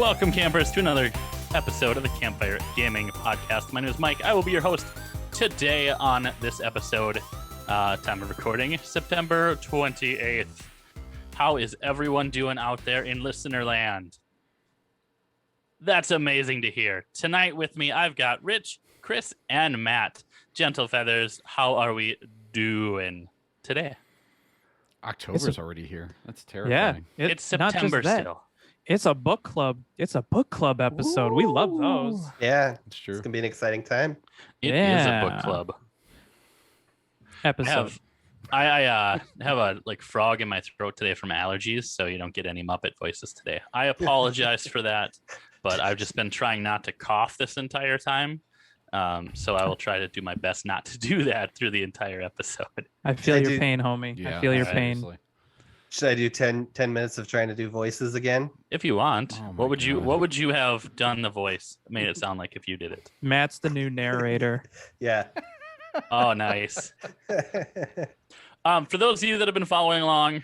Welcome, campers, to another episode of the Campfire Gaming Podcast. My name is Mike. I will be your host today on this episode. Time of recording, September 28th. How is everyone doing out there in listener land? That's amazing to hear. Tonight with me, I've got Rich, Chris, and Matt. Gentle Feathers, how are we doing today? October's already here. That's terrifying. Yeah, it's September still. It's a book club. It's a book club episode. Ooh. We love those. Yeah, it's true. It's gonna be an exciting time. It is a book club episode. I have a frog in my throat today from allergies, so you don't get any Muppet voices today. I apologize for that, but I've just been trying not to cough this entire time. So I will try to do my best not to do that through the entire episode. I feel your pain, homie. Yeah, I feel your pain. Should I do 10 minutes of trying to do voices again? If you want. What would you have done the voice? Made it sound like if you did it. Matt's the new narrator. Yeah. Oh, nice. For those of you that have been following along,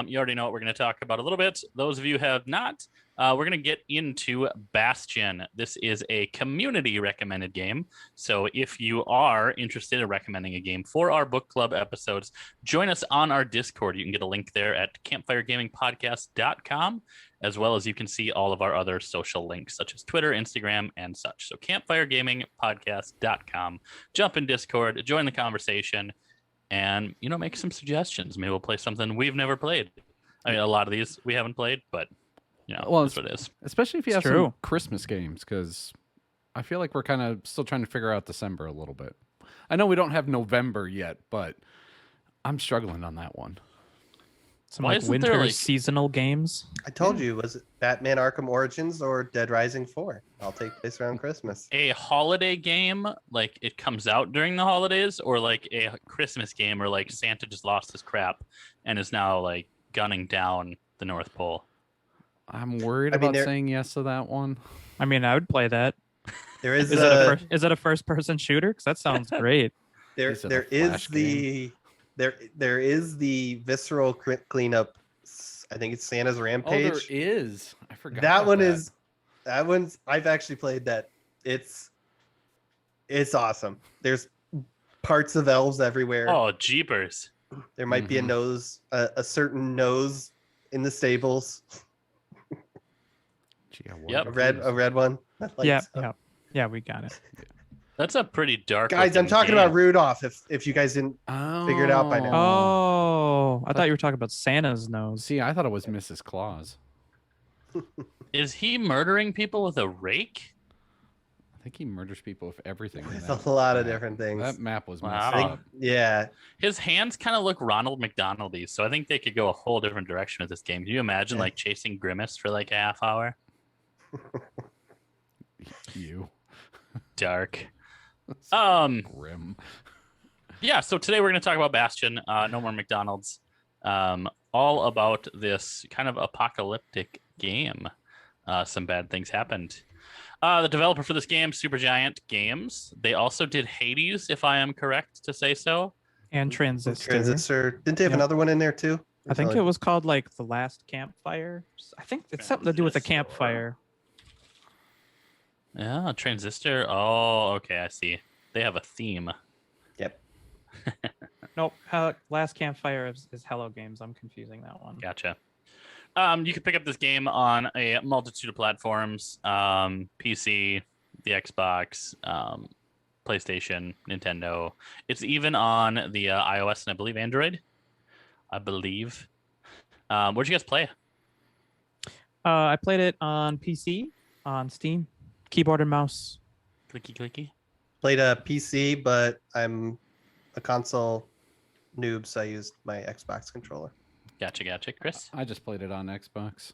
you already know what we're going to talk about a little bit. Those of you who have not, we're going to get into Bastion. This is a community recommended game. So if you are interested in recommending a game for our book club episodes, join us on our Discord. You can get a link there at campfiregamingpodcast.com, as well as you can see all of our other social links such as Twitter, Instagram, and such. So campfiregamingpodcast.com. Jump in Discord, join the conversation, and, make some suggestions. Maybe we'll play something we've never played. I mean, a lot of these we haven't played, but that's what it is. Especially if you have some Christmas games, because I feel like we're kind of still trying to figure out December a little bit. I know we don't have November yet, but I'm struggling on that one. Some winter seasonal games. I told you, was it Batman Arkham Origins or Dead Rising 4? I'll take place around Christmas. A holiday game, like it comes out during the holidays, or like a Christmas game, or like Santa just lost his crap and is now like gunning down the North Pole. I'm worried about saying yes to that one. I mean, I would play that. There is is it a first-person shooter? Because that sounds great. There is the visceral cleanup. I think it's Santa's Rampage. Oh, there is. I forgot. That one's. I've actually played that. It's awesome. There's parts of elves everywhere. Oh, jeepers! There might be a certain nose in the stables. Yep. A red one. Yeah, we got it. That's a pretty dark. Guys, I'm talking about Rudolph. If you guys didn't figure it out by now. Oh, I thought you were talking about Santa's nose. See, I thought it was Mrs. Claus. Is he murdering people with a rake? I think he murders people with everything. With a lot of different things. That map was messed up. Yeah. His hands kind of look Ronald McDonald-y, so I think they could go a whole different direction with this game. Can you imagine chasing Grimace for like a half hour? You. Dark. Grim. Yeah, so today we're going to talk about Bastion. No more McDonald's. All about this kind of apocalyptic game. Some bad things happened. The developer for this game, Supergiant Games. They also did Hades, if I am correct to say so. And Transistor. Didn't they have another one in there too? I think it was called The Last Campfire. I think it's something to do with a campfire. Yeah, Transistor. Oh, okay, I see. They have a theme. Yep. Nope. Last Campfire is Hello Games. I'm confusing that one. Gotcha. You can pick up this game on a multitude of platforms: PC, the Xbox, PlayStation, Nintendo. It's even on the iOS and I believe Android. Where'd you guys play? I played it on PC, on Steam, keyboard and mouse. Clicky. Played a PC, but I'm a console noob, so I used my Xbox controller. Gotcha. Chris? I just played it on Xbox.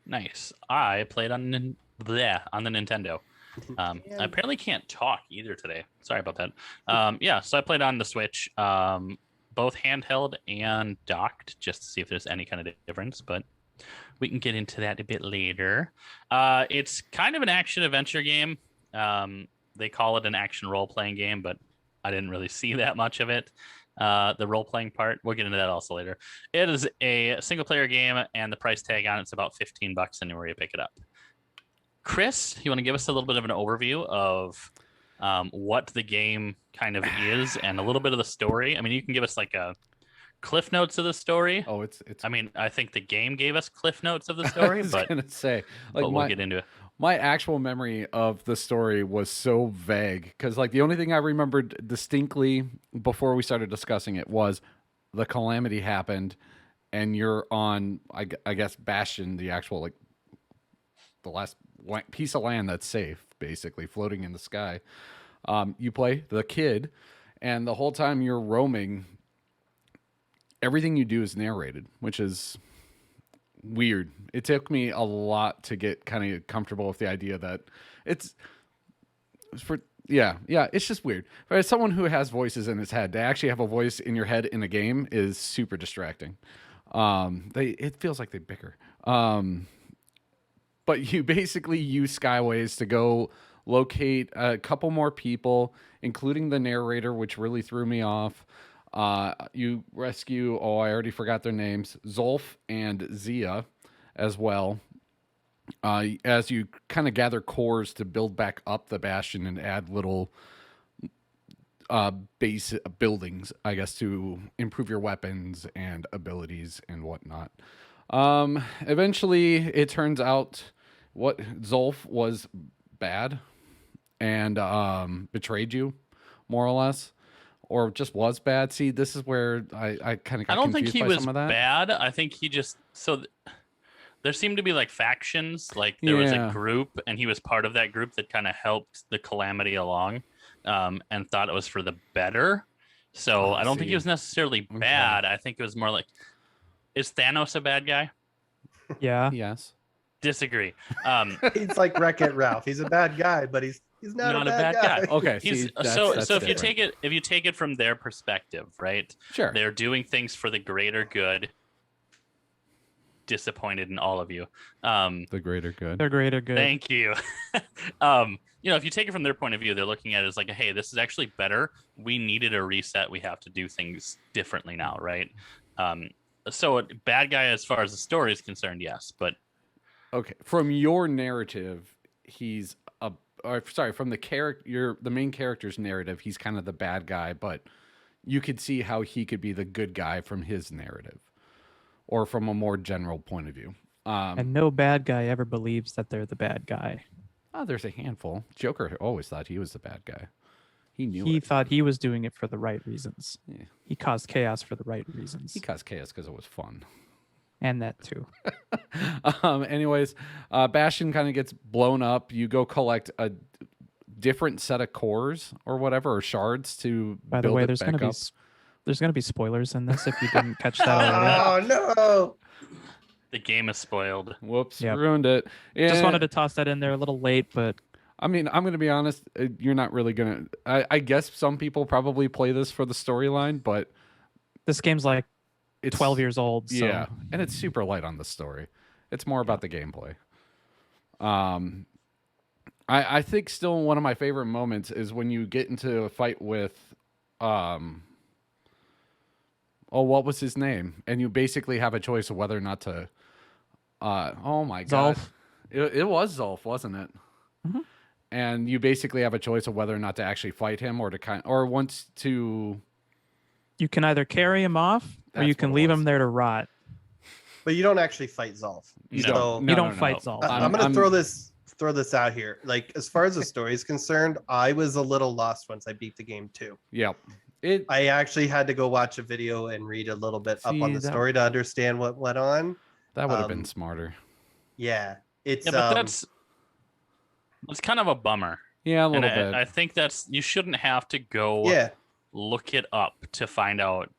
Nice. I played on the Nintendo. I apparently can't talk either today. Sorry about that. So I played on the Switch, both handheld and docked, just to see if there's any kind of difference, but we can get into that a bit later. It's kind of an action-adventure game. They call it an action role-playing game, but I didn't really see that much of it. The role-playing part, we'll get into that also later. It is a single-player game, and the price tag on it's about $15 anywhere you pick it up. Chris, you want to give us a little bit of an overview of what the game kind of is and a little bit of the story? I mean, you can give us like a cliff notes of the story. Oh, it's. I mean, I think the game gave us cliff notes of the I story, was but gonna say, like, we'll get into it. my actual memory of the story was so vague because, like, the only thing I remembered distinctly before we started discussing it was the calamity happened, and you're on, I guess, Bastion, the actual, like, the last piece of land that's safe, basically floating in the sky. You play the kid, and the whole time you're roaming, everything you do is narrated, which is weird. It took me a lot to get kind of comfortable with the idea that it's it's just weird. But as someone who has voices in his head, to actually have a voice in your head in a game is super distracting. It feels like they bicker. But you basically use skyways to go locate a couple more people, including the narrator, which really threw me off. You rescue, I already forgot their names, Zolf and Zia as well. As you kind of gather cores to build back up the Bastion and add little base buildings, I guess, to improve your weapons and abilities and whatnot. Eventually, it turns out what Zolf was bad and betrayed you, more or less. Or just was bad. See, this is where I kind of got I don't confused think he by was some of that. bad. I think he just there seemed to be like factions. Like there was a group, and he was part of that group that kind of helped the calamity along, and thought it was for the better. So I don't think he was necessarily bad. I think it was more like, is Thanos a bad guy? Yeah. Yes. Disagree. He's like Wreck-It Ralph. He's a bad guy, but he's not a bad guy. Okay. He's see, that's so if different. you take it from their perspective, right? Sure. They're doing things for the greater good. Disappointed in all of you. The greater good. They're greater good. Thank you. If you take it from their point of view, they're looking at it as like, hey, this is actually better. We needed a reset. We have to do things differently now, right? So bad guy as far as the story is concerned, yes, but Okay. From your narrative, from the main character's narrative, he's kind of the bad guy, but you could see how he could be the good guy from his narrative, or from a more general point of view. And no bad guy ever believes that they're the bad guy. There's a handful. Joker always thought he was the bad guy. He knew He it. thought he was doing it for the right reasons. Yeah. He caused chaos for the right reasons. He caused chaos because it was fun. And that too. Anyways, Bastion kind of gets blown up. You go collect a different set of cores or whatever, or shards to By the build way, it there's back gonna up. be spoilers in this if you didn't catch that already. Oh no! the game is spoiled. Whoops, Yep. ruined it. Just wanted to toss that in there a little late, but I mean, I'm going to be honest. You're not really going to... I guess some people probably play this for the storyline, but... this game's like It's 12 years old. So. Yeah, and it's super light on the story. It's more about the gameplay. I think still one of my favorite moments is when you get into a fight with... what was his name? And you basically have a choice of whether or not to... oh my god. Zolf. It was Zolf, wasn't it? Mm-hmm. And you basically have a choice of whether or not to actually fight him or once to... You can either carry him off or That's you can what it leave was. him there to rot. But you don't actually fight Zolf. You No. don't. You don't fight Zolf. I'm gonna throw this out here. Like, as far as the story is concerned, I was a little lost once I beat the game too. Yep. I actually had to go watch a video and read a little bit up on See, the story to understand what went on. That would have been smarter. Yeah, it's Yeah, but that's kind of a bummer. Yeah, a And little bit. I think you shouldn't have to go yeah. look it up to find out,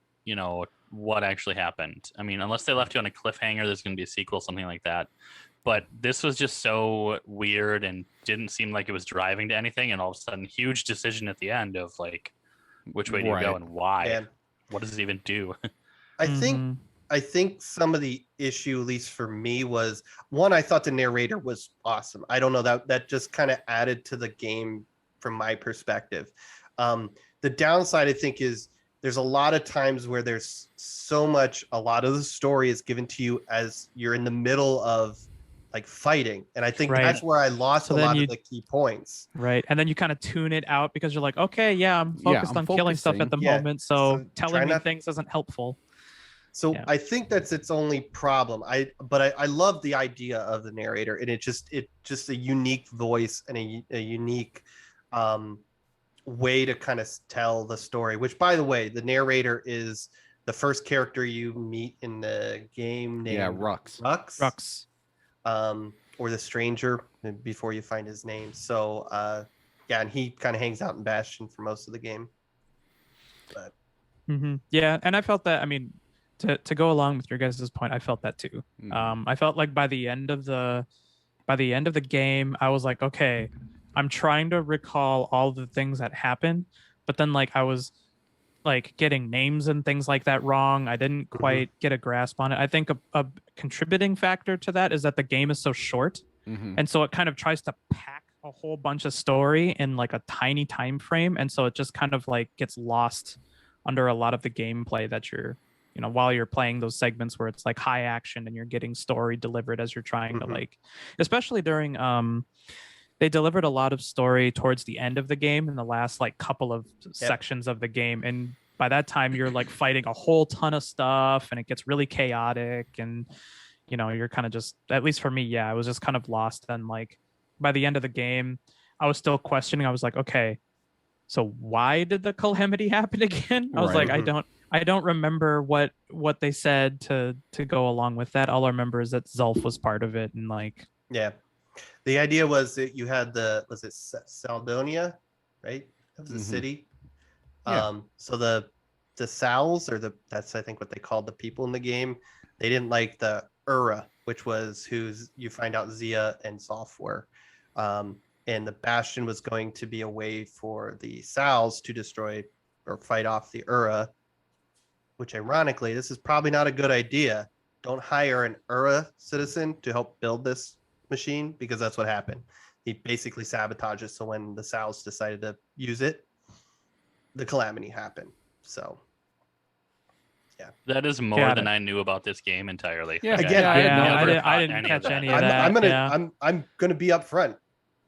what actually happened. I mean, unless they left you on a cliffhanger, there's going to be a sequel, something like that. But this was just so weird and didn't seem like it was driving to anything. And all of a sudden, huge decision at the end of like, which way do you go and why? And What does it even do? Mhm. I think some of the issue, at least for me, was one, I thought the narrator was awesome. I don't know, that just kind of added to the game from my perspective. The downside, I think, is there's a lot of times where there's a lot of the story is given to you as you're in the middle of like fighting, and I think Right. that's where I lost So a then lot you- of the key points. Right. And then you kind of tune it out because you're like, okay, yeah, I'm focused I'm on killing stuff focusing. at the Yeah, moment. so So try telling me not- things isn't helpful. So Yeah. I think that's its only problem. I love the idea of the narrator, and it just a unique voice and a unique way to kind of tell the story. Which, by the way, the narrator is the first character you meet in the game named Rux. Rux. Or the stranger before you find his name. So yeah, and he kind of hangs out in Bastion for most of the game. But Yeah. And I felt that, I mean, to go along with your guys' point, I felt that too. Mhm. I felt like by the end of the game, I was like, okay, I'm trying to recall all the things that happened, but then like I was like getting names and things like that wrong. I didn't quite get a grasp on it. I think a contributing factor to that is that the game is so short, Mhm. and so it kind of tries to pack a whole bunch of story in like a tiny time frame, and so it just kind of like gets lost under a lot of the gameplay that you're, you know, while you're playing those segments where it's like high action and you're getting story delivered as you're trying to like, especially during they delivered a lot of story towards the end of the game in the last like couple of sections of the game, and by that time you're like fighting a whole ton of stuff and it gets really chaotic, and you know, you're kind of just, at least for me, I was just kind of lost. And like by the end of the game I was still questioning. I was like, okay, so why did the calamity happen again? I was Right. like, I don't remember what they said to go along with that. All I remember is that Zulf was part of it, and like, yeah, the idea was that you had was it Caelondia, right? That was the city. Yeah. So the Sals, or that's I think what they called the people in the game. They didn't like the Ura, which was who's you find out Zia and Zolf were. And the Bastion was going to be a way for the Sals to destroy or fight off the Ura, which ironically, this is probably not a good idea. Don't hire an Ura citizen to help build this machine, because that's what happened. He basically sabotaged it. So when the Sals decided to use it, the calamity happened. So That is more Got than it. I knew about this game entirely. Yeah. Like, Again, I yeah, never I thought didn't any catch of any that. of that. I'm gonna be upfront.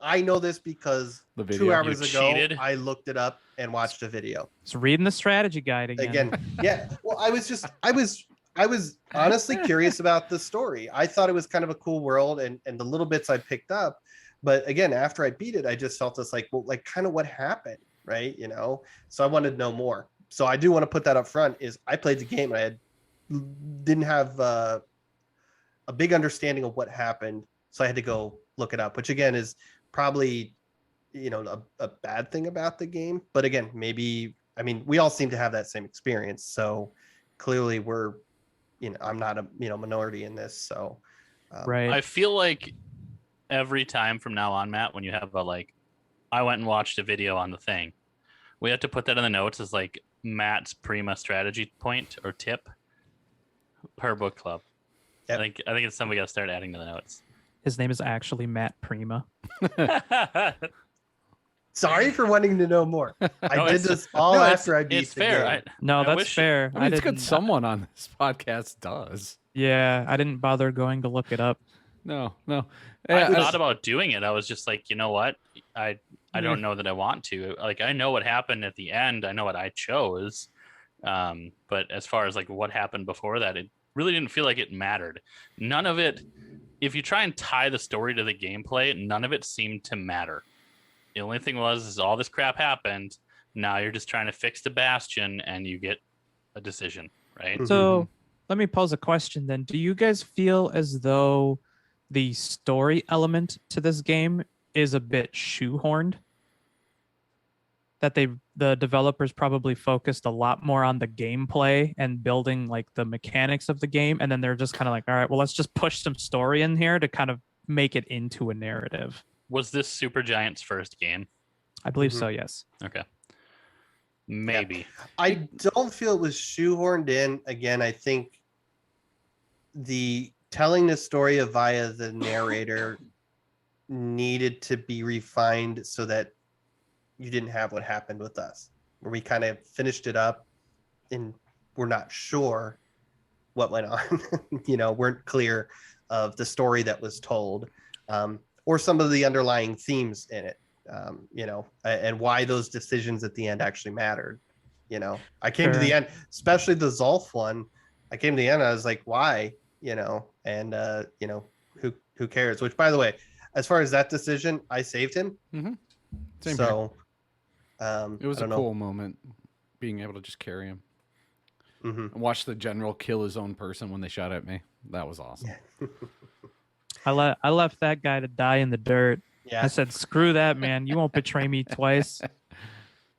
I know this because The 2 video. hours You ago cheated? I looked it up and watched a video. Just reading the strategy guide Again, yeah. Well, I was honestly curious about the story. I thought it was kind of a cool world, and the little bits I picked up. But again, after I beat it, I just felt this like, well, like kind of what happened, right? You know, so I wanted to know more. So I do want to put that up front. Is I played the game and didn't have a big understanding of what happened, so I had to go look it up, which again is probably, you know, a bad thing about the game. But again, maybe, I mean, we all seem to have that same experience, so clearly we're, you know, I'm not a, you know, minority in this. So right. I feel like every time from now on, Matt, when you have a like, I went and watched a video on the thing, we have to put that in the notes as like Matt's Prima strategy point or tip per book club. Yep. I think it's something we got to start adding to the notes. His name is actually Matt Prima. sorry for wanting to know more. I No, did it's- this all no, after I beat it's the fair. game. No, I that's wish- fair. I mean, it's good didn't- someone on this podcast does. Yeah, I didn't bother going to look it up. No. I Yeah, thought about doing it. I was just like, you know what? I Yeah. don't know that I want to. Like, I know what happened at the end. I know what I chose. But as far as like what happened before that, it really didn't feel like it mattered. None of it. If you try and tie the story to the gameplay, none of it seemed to matter. The only thing is all this crap happened. Now you're just trying to fix the Bastion, and you get a decision, right? Mhm. So let me pose a question then. Do you guys feel as though the story element to this game is a bit shoehorned? That the developers probably focused a lot more on the gameplay and building like the mechanics of the game, and then they're just kind of like, all right, well, let's just push some story in here to kind of make it into a narrative. Was this Supergiant's first game? I believe Mhm. so, yes. Okay. Maybe. I don't feel it was shoehorned in. Again, I think the telling the story via the narrator needed to be refined so that you didn't have what happened with us, where we kind of finished it up and we're not sure what went on. You know, weren't clear of the story that was told, or some of the underlying themes in it, and why those decisions at the end actually mattered. I came to the end, especially the Zolf one. I came to the end, I was like, why? And who cares? Which, by the way, as far as that decision, I saved him. Mm-hmm. Same so here. It was a cool moment being able to just carry him. Mm-hmm. And watch the general kill his own person when they shot at me. That was awesome. I left that guy to die in the dirt. Yeah. I said, screw that, man. You won't betray me twice.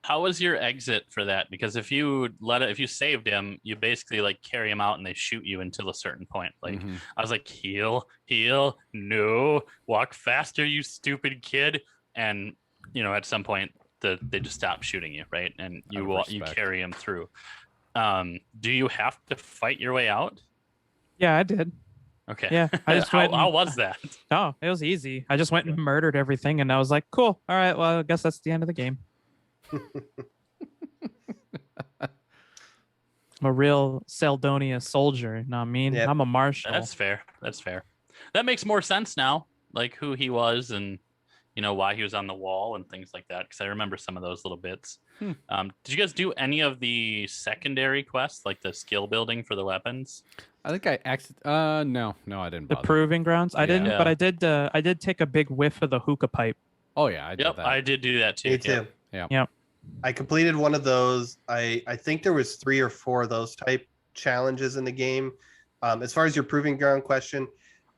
How was your exit for that? Because if you saved him, you basically like carry him out and they shoot you until a certain point. Like I was like, heal, no, walk faster, you stupid kid. And at some point they just stop shooting you, right? And you carry him through. Do you have to fight your way out? Yeah, I did. Okay. Yeah, I just went. How was that? Oh, it was easy. I just went and murdered everything, and I was like, cool. All right, well, I guess that's the end of the game. I'm a real Caelondia soldier. You know what I mean? Yep. I'm a marshal. That's fair. That makes more sense now, like who he was and why he was on the wall and things like that, because I remember some of those little bits. Did you guys do any of the secondary quests, like the skill building for the weapons? I think no, I didn't The bother. proving grounds. I didn't, Yeah. but I did take a big whiff of the hookah pipe. Oh yeah, I did Yep, that. I did do that too. Me too. Yeah. I completed one of those. I think there was 3 or 4 of those type challenges in the game. As far as your proving ground question,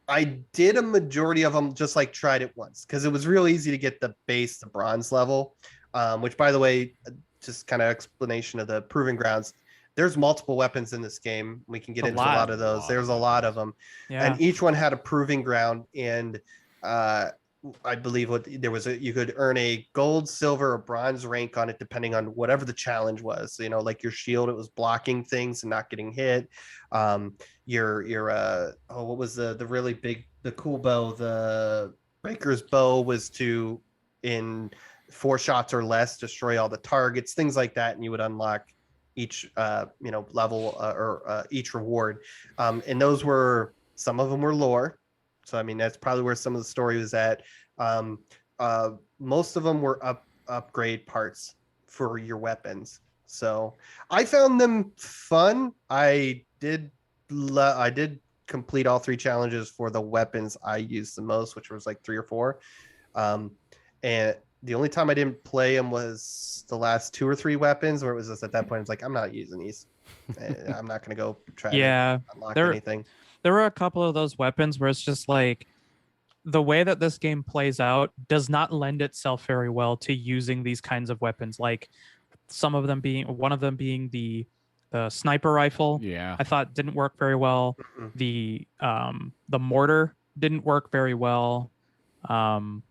I did a majority of them, just like tried it once, because it was real easy to get the bronze level, which, by the way, just kind of explanation of the proving grounds. There's multiple weapons in this game. We can get into a lot of those. There's a lot of them. Yeah. And each one had a proving ground. And I believe you could earn a gold, silver, or bronze rank on it, depending on whatever the challenge was. Like your shield, it was blocking things and not getting hit. What was the really big, the cool bow? The Breaker's bow was to, in 4 shots or less, destroy all the targets, things like that, and you would unlock each level or each reward. And those were, some of them were lore. So, I mean, that's probably where some of the story was at. Most of them were upgrade parts for your weapons. So I found them fun. I did complete all 3 challenges for the weapons I used the most, which was like 3 or 4. And the only time I didn't play them was the last 2 or 3 weapons, where it was just at that point, it's like, I'm not using these. I'm not going to go try to unlock anything. There were a couple of those weapons where it's just like, the way that this game plays out does not lend itself very well to using these kinds of weapons. Like one of them being the sniper rifle. Yeah. I thought didn't work very well. Mm-hmm. The mortar didn't work very well. And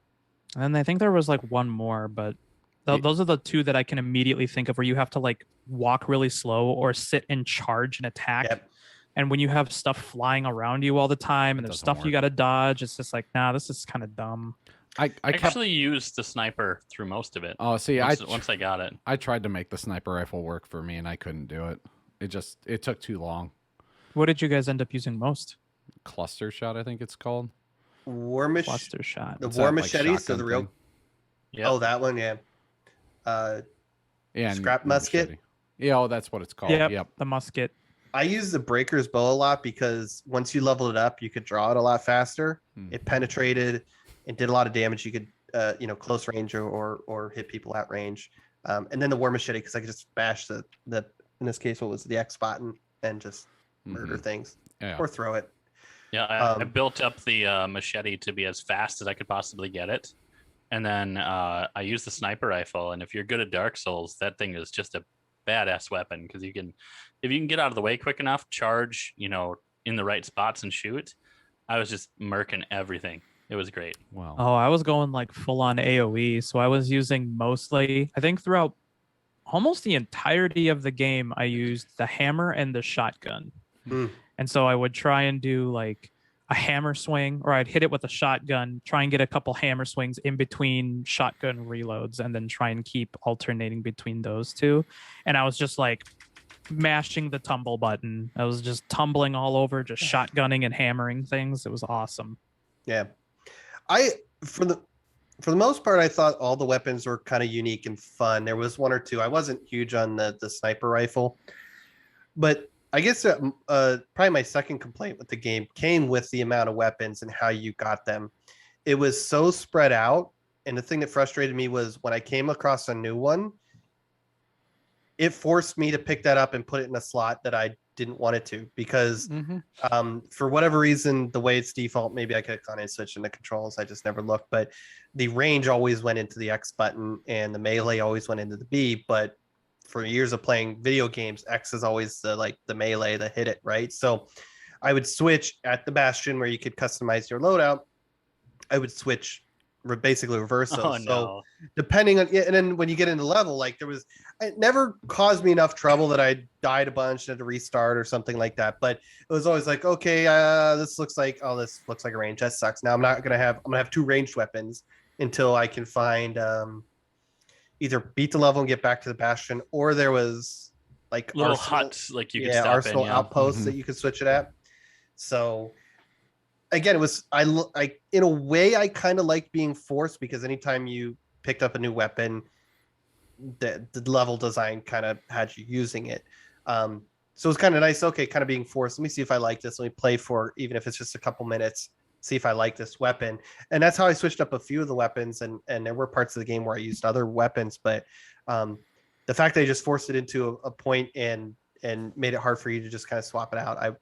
I think there was like one more, but those are the 2 that I can immediately think of, where you have to like walk really slow or sit and charge and attack. Yep. And when you have stuff flying around you all the time and there's stuff you got to dodge, it's just like, nah, this is kind of dumb. I actually used the sniper through most of it. Oh, see, once I got it, I tried to make the sniper rifle work for me, and I couldn't do it. It took too long. What did you guys end up using most? Cluster shot, I think it's called. Cluster shot. The war machete, so the real. Thing. Yeah. Oh, that one, yeah. Scrap musket. Machete. Yeah, that's what it's called. Yep. The musket. I use the Breaker's bow a lot, because once you leveled it up, you could draw it a lot faster. It penetrated and did a lot of damage. You could, close range or hit people at range. And then the war machete, because I could just bash the in this case, what was the X button, and just murder things or throw it. Yeah, I built up the machete to be as fast as I could possibly get it. And then I used the sniper rifle. And if you're good at Dark Souls, that thing is just a badass weapon, because if you can get out of the way quick enough, charge, in the right spots and shoot. I was just murking everything. It was great. Wow. Oh, I was going like full on AoE. So I was using mostly, I think throughout almost the entirety of the game, I used the hammer and the shotgun. And so I would try and do like a hammer swing, or I'd hit it with a shotgun, try and get a couple hammer swings in between shotgun reloads, and then try and keep alternating between those 2. And I was just like mashing the tumble button. I was just tumbling all over, just shotgunning and hammering things. It was awesome. Yeah. I for the most part, I thought all the weapons were kind of unique and fun. There was one or two. I wasn't huge on the sniper rifle, but I guess probably my second complaint with the game came with the amount of weapons and how you got them. It was so spread out, and the thing that frustrated me was when I came across a new one, it forced me to pick that up and put it in a slot that I didn't want it to, because for whatever reason, the way it's default, maybe I could have gone and switched into controls. I just never looked, but the range always went into the X button and the melee always went into the B. But for years of playing video games, X is always the melee, the hit it, right? So I would switch at the Bastion where you could customize your loadout. I would switch basically reverse those. Oh, no. So depending on, and then when you get into level, like it never caused me enough trouble that I died a bunch and had to restart or something like that. But it was always like, okay, this looks like a range. That sucks. Now I'm gonna have two ranged weapons until I can find either beat the level and get back to the Bastion, or there was like Little arsenal, huts like you could stop arsenal in, outposts that you could switch it at. So again, it was I in a way I kind of like being forced, because anytime you picked up a new weapon, the level design kind of had you using it. So it was kind of nice. Okay, kind of being forced. Let me see if I like this. Let me play for, even if it's just a couple minutes, see if I like this weapon. And that's how I switched up a few of the weapons. And there were parts of the game where I used other weapons, but the fact that they just forced it into a point and made it hard for you to just kind of swap it out,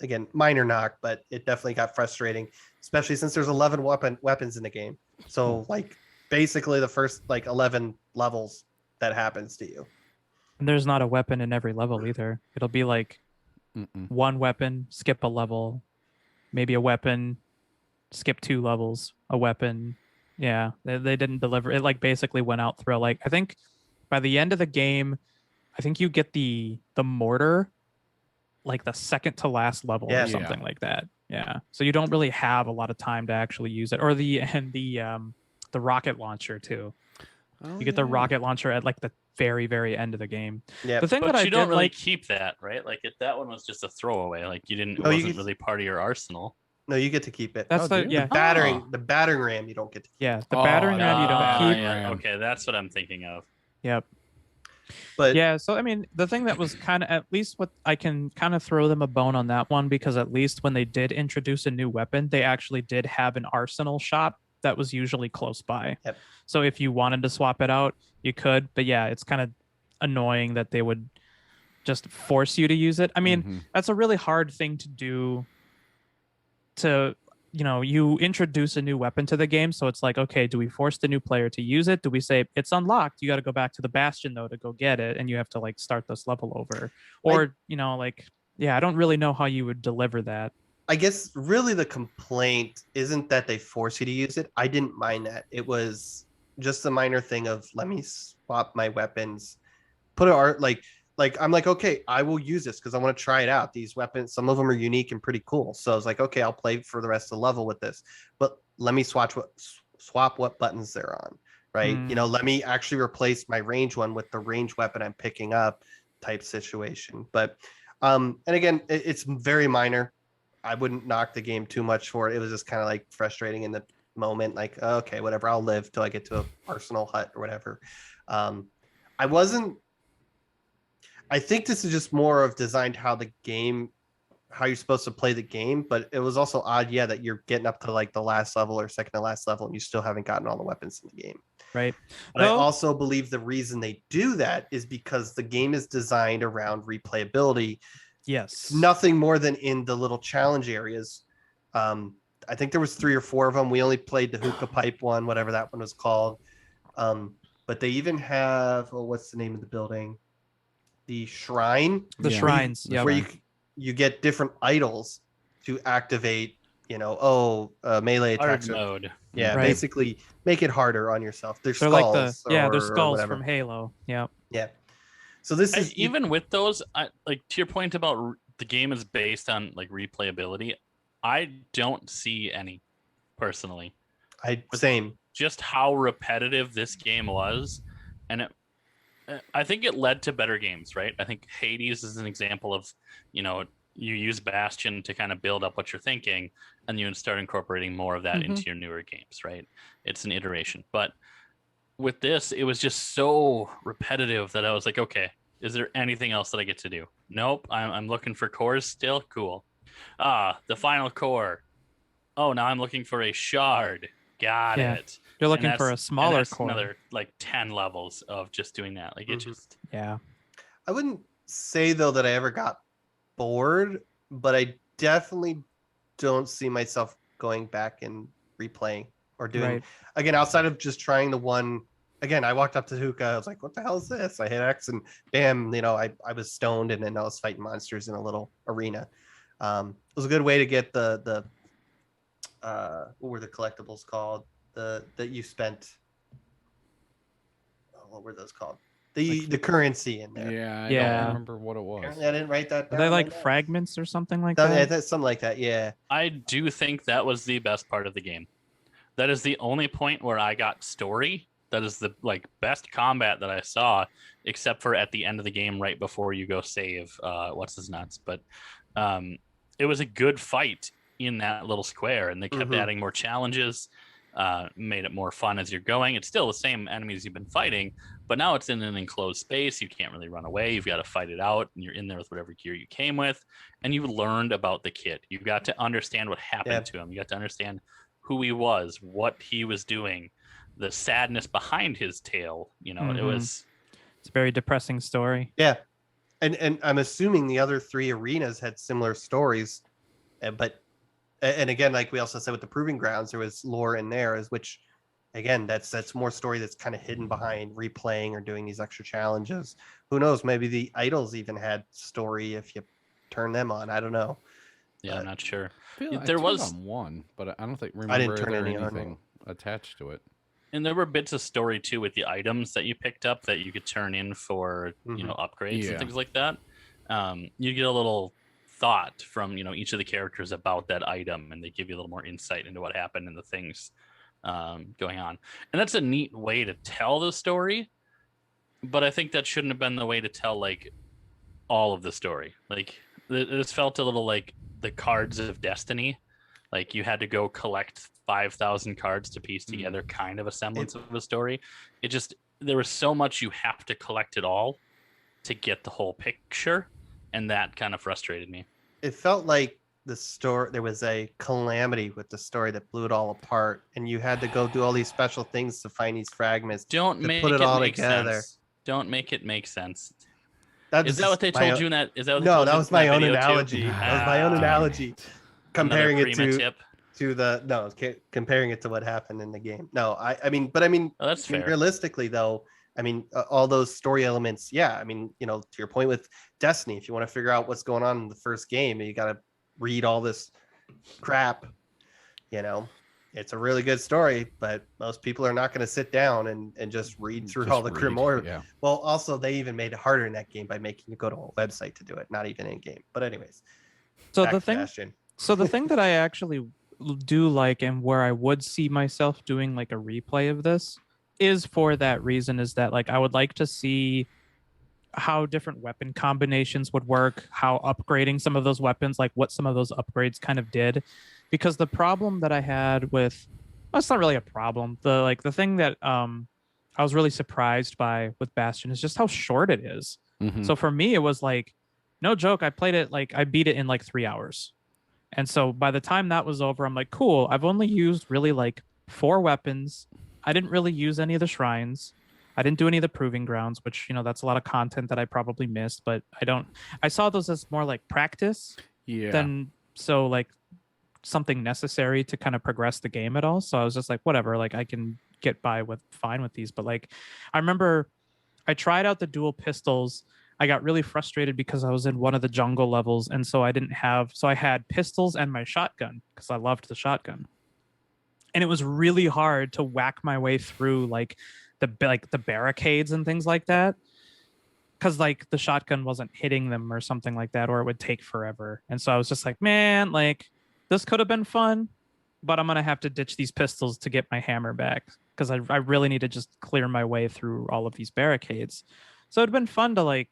again, minor knock, but it definitely got frustrating, especially since there's 11 weapons in the game. So like basically the first like 11 levels that happens to you. And there's not a weapon in every level either. It'll be like one weapon, skip a level, maybe a weapon, skip 2 levels, a weapon. Yeah, they didn't deliver. It like basically went out through, like, I think by the end of the game, I think you get the mortar like the second to last level or something like that. Yeah. So you don't really have a lot of time to actually use it. Or the rocket launcher too. You get the rocket launcher at like the very, very end of the game. Yeah. The thing but that you I don't did really like, keep that, right? Like that one was just a throwaway. Like it No, wasn't really part of your arsenal. No, you get to keep it. that's the The battering ram you don't get to keep. Yeah, the battering ram you don't keep. Yeah. Okay, that's what I'm thinking of. Yep. But yeah, so I mean, the thing that was kind of, at least what I can kind of throw them a bone on that one, because at least when they did introduce a new weapon, they actually did have an arsenal shop that was usually close by. Yep. So if you wanted to swap it out, you could. But yeah, it's kind of annoying that they would just force you to use it. I mean, that's a really hard thing to do. You introduce a new weapon to the game, so it's like, okay, do we force the new player to use it? Do we say it's unlocked, you got to go back to the Bastion though to go get it, and you have to like start this level over? Or I don't really know how you would deliver that. I guess really the complaint isn't that they force you to use it. I didn't mind that. It was just a minor thing of, let me swap my weapons, put it art like I'm like, okay, I will use this because I want to try it out. These weapons, some of them are unique and pretty cool. So I was like, okay, I'll play for the rest of the level with this, but let me swap what buttons they're on, right? Let me actually replace my range one with the range weapon I'm picking up type situation. But and again, it's very minor. I wouldn't knock the game too much for it. It was just kind of like frustrating in the moment, like, okay, whatever, I'll live till I get to a arsenal hut or whatever. I think this is just more of designed how you're supposed to play the game, but it was also odd, that you're getting up to like the last level or second to last level and you still haven't gotten all the weapons in the game. Right. But I also believe the reason they do that is because the game is designed around replayability. Yes. Nothing more than in the little challenge areas. I think there was 3 or 4 of them. We only played the hookah pipe one, whatever that one was called. But they even have, what's the name of the building? The shrine. The shrines, where you get different idols to activate, melee attacks. Hard mode. Yeah, right. Basically make it harder on yourself. They're skulls. Like they're skulls whatever. from Halo. Yeah. Yeah. So this is even with those, like to your point about the game is based on like replayability. I don't see any personally. Same. Just how repetitive this game was, and I think it led to better games, right? I think Hades is an example of, you use Bastion to kind of build up what you're thinking, and you start incorporating more of that into your newer games, right? It's an iteration. But with this, it was just so repetitive that I was like, okay, is there anything else that I get to do? Nope. I'm looking for cores still. Cool. The final core. Oh, now I'm looking for a shard. Got it. You're looking for a smaller core. Another like 10 levels of just doing that. Like it just. Yeah. I wouldn't say though that I ever got bored, but I definitely don't see myself going back and replaying or doing again outside of just trying the one. Again, I walked up to Hookah. I was like, "What the hell is this?" I hit X, and bam! I was stoned, and then I was fighting monsters in a little arena. It was a good way to get the what were the collectibles called? That you spent. What were those called? The currency in there. Yeah, I don't remember what it was. Apparently I didn't write that down. Are they like fragments or something like that? That's something like that. Yeah. I do think that was the best part of the game. That is the only point where I got story. That is the best combat that I saw, except for at the end of the game, right before you go save what's his nuts. But it was a good fight in that little square, and they kept adding more challenges, made it more fun as you're going. It's still the same enemies you've been fighting, but now it's in an enclosed space. You can't really run away. You've got to fight it out, and you're in there with whatever gear you came with, and you learned about the kid. You got to understand what happened to him. You got to understand who he was, what he was doing, the sadness behind his tale. It was. It's a very depressing story. Yeah, and I'm assuming the other 3 arenas had similar stories, but again, like we also said with the Proving Grounds, there was lore in there, which again, that's more story that's kind of hidden behind replaying or doing these extra challenges. Who knows? Maybe the idols even had story if you turn them on. I don't know. Yeah, I'm not sure. There was on one, but I don't think remember I didn't turn anything attached to it. And there were bits of story too with the items that you picked up that you could turn in for upgrades and things like that. You get a little thought from each of the characters about that item, and they give you a little more insight into what happened and the things going on. And that's a neat way to tell the story, but I think that shouldn't have been the way to tell all of the story. This felt a little like the cards of destiny. You had to go collect 5,000 cards to piece together kind of a semblance of a story. There was so much you have to collect it all to get the whole picture, and that kind of frustrated me. It felt like the story, there was a calamity with the story that blew it all apart, and you had to go do all these special things to find these fragments. Don't make put it all make together. Sense. Don't make it make sense. Is that what they told you in that? Is that no? That was my own analogy. That was my own analogy. Comparing it comparing it to what happened in the game. No, I mean, that's fair. Realistically, though, all those story elements. Yeah, to your point with Destiny, if you want to figure out what's going on in the first game, you got to read all this crap. It's a really good story, but most people are not going to sit down and just read through all the Grimoire. Yeah. Well, also they even made it harder in that game by making you go to a website to do it, not even in game. But anyways, so the thing that I actually do like, and where I would see myself doing a replay of this, is for that reason, is that I would like to see how different weapon combinations would work, how upgrading some of those weapons, what some of those upgrades kind of did. Because the problem that I had with, it's not really a problem. The thing that I was really surprised by with Bastion is just how short it is. Mm-hmm. So for me, it was no joke. I played it, I beat it in 3 hours. And so by the time that was over, I'm like, cool. I've only used really 4 weapons. I didn't really use any of the shrines. I didn't do any of the Proving Grounds, which, that's a lot of content that I probably missed, but I saw those as more practice than something necessary to kind of progress the game at all. So I was just whatever, I can get fine with these. But I remember I tried out the dual pistols. I got really frustrated because I was in one of the jungle levels, and so I had pistols and my shotgun because I loved the shotgun. And it was really hard to whack my way through the barricades and things like that, because the shotgun wasn't hitting them or something like that, or it would take forever. And so I was just man, this could have been fun, but I'm gonna have to ditch these pistols to get my hammer back, because I really need to just clear my way through all of these barricades. So it'd been fun to like,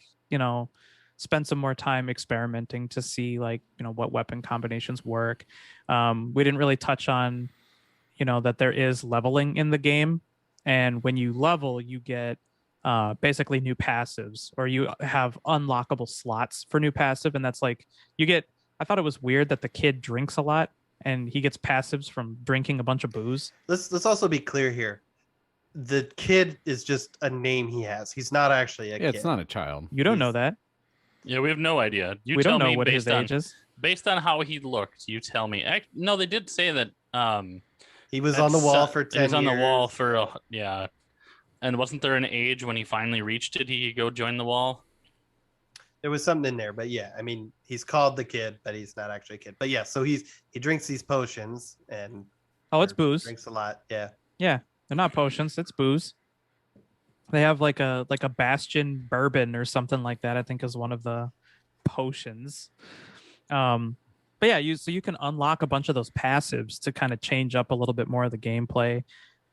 spend some more time experimenting to see like, what weapon combinations work. We didn't really touch on, that there is leveling in the game. And when you level, you get basically new passives, or you have unlockable slots for new passive. And that's like, I thought it was weird that the kid drinks a lot and he gets passives from drinking a bunch of booze. Let's also be clear here. The kid is just a name he has. He's not actually a kid. It's not a child. You don't know that. Yeah, we have no idea. We don't know what his age is. Based on how he looked, you tell me. No, they did say that he was on the wall for 10 years. He was on the wall for, yeah. And wasn't there an age when he finally reached it, he could go join the wall? There was something in there, but yeah, I mean, he's called the kid, but he's not actually a kid. But yeah, so he drinks these potions and it's booze. Drinks a lot, yeah. Yeah, they're not potions, it's booze. They have like a Bastion bourbon or something like that, I think is one of the potions. But yeah, you can unlock a bunch of those passives to kind of change up a little bit more of the gameplay.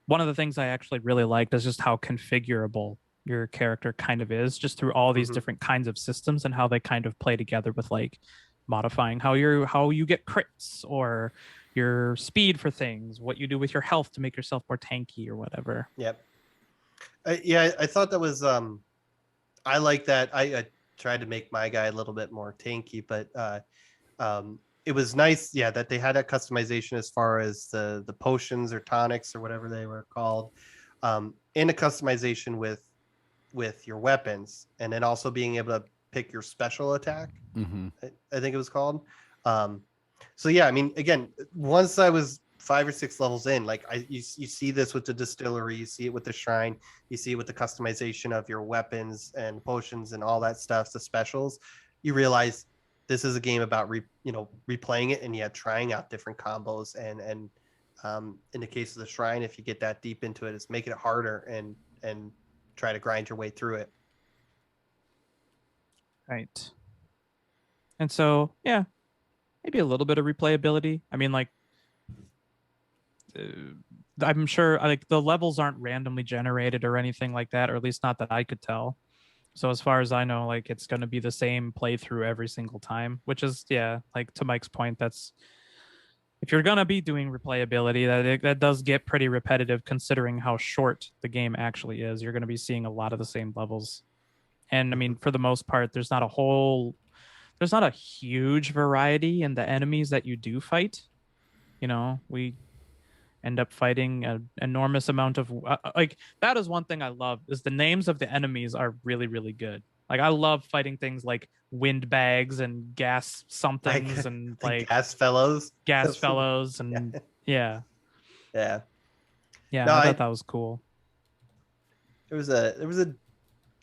One of the things I actually really liked is just how configurable your character kind of is, just through all these different kinds of systems and how they kind of play together with like modifying how you get crits or your speed for things, what you do with your health to make yourself more tanky or whatever. Yep. I thought that was I like that. I tried to make my guy a little bit more tanky, but it was nice, yeah, that they had that customization as far as the potions or tonics or whatever they were called, and a customization with your weapons, and then also being able to pick your special attack. I think it was called. So yeah, I mean, again, once I was 5 or 6 levels in, like you see this with the distillery, you see it with the shrine, you see it with the customization of your weapons and potions and all that stuff, the specials. You realize this is a game about replaying it and yet trying out different combos, and in the case of the shrine, if you get that deep into it, it's making it harder and try to grind your way through it. Right. And so, yeah, maybe a little bit of replayability. I mean, like, I'm sure like the levels aren't randomly generated or anything like that, or at least not that I could tell. So as far as I know, like it's going to be the same playthrough every single time, which is, yeah, like to Mike's point, that's if you're going to be doing replayability, that does get pretty repetitive considering how short the game actually is. You're going to be seeing a lot of the same levels. And I mean, for the most part, there's not a huge variety in the enemies that you do fight. We end up fighting an enormous amount of like that is one thing I love is the names of the enemies are really, really good. Like I love fighting things like windbags and gas somethings and like gas fellows and yeah. No, I thought that was cool. There was a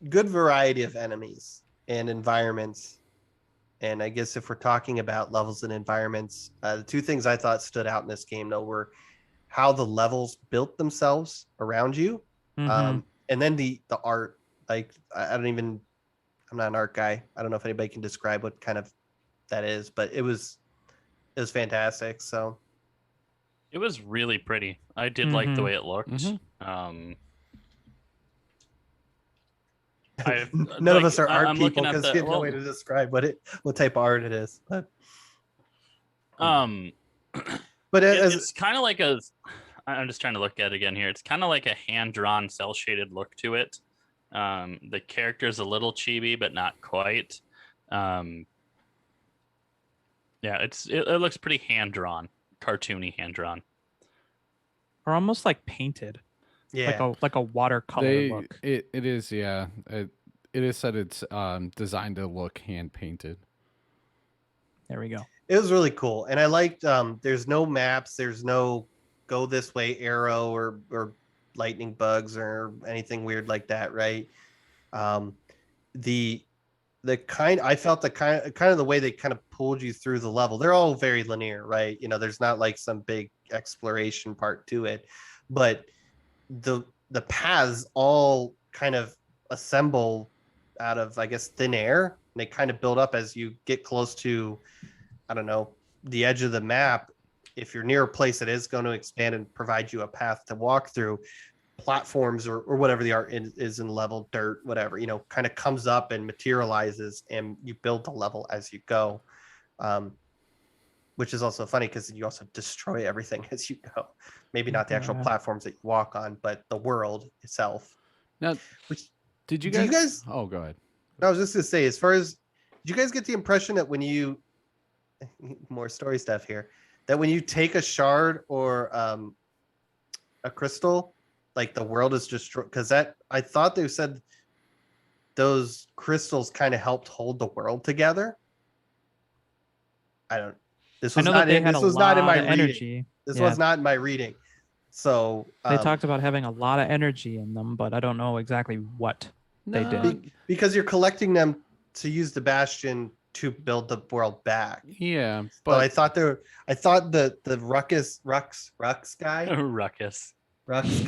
good variety of enemies and environments. And I guess if we're talking about levels and environments, the two things I thought stood out in this game though were how the levels built themselves around you, and then the art. Like I'm not an art guy. I don't know if anybody can describe what kind of that is, but it was fantastic. So it was really pretty. I did like the way it looked. None of us are art people because we have no way to describe what type of art it is. But but it's kind of like I'm just trying to look at it again here. It's kind of like a hand-drawn, cel-shaded look to it. The character's a little chibi, but not quite. Yeah, it looks pretty hand-drawn, cartoony hand-drawn. Or almost like painted. Yeah. Like a watercolor look. It is, yeah. It is said it's designed to look hand-painted. There we go. It was really cool, and I liked. There's no maps. There's no go this way arrow or lightning bugs or anything weird like that, right? The kind I felt the kind of the way they kind of pulled you through the level. They're all very linear, right? There's not like some big exploration part to it, but the paths all kind of assemble out of, I guess, thin air. And they kind of build up as you get close to, I don't know, the edge of the map. If you're near a place that is going to expand and provide you a path to walk through, platforms or whatever the art is in level, dirt, whatever, kind of comes up and materializes, and you build the level as you go. Which is also funny because you also destroy everything as you go. Maybe not the actual platforms that you walk on, but the world itself. Now, Which did you do guys? you guys? Oh, go ahead. I was just gonna say, as far as, did you guys get the impression that when you more story stuff here, that when you take a shard or a crystal, like the world is destroyed? Because that, I thought they said those crystals kind of helped hold the world together. I don't. This was not in. This was not in my reading. This was not in my reading. So they talked about having a lot of energy in them, but I don't know exactly what they did. Because you're collecting them to use the Bastion to build the world back. Yeah, but I thought the Rux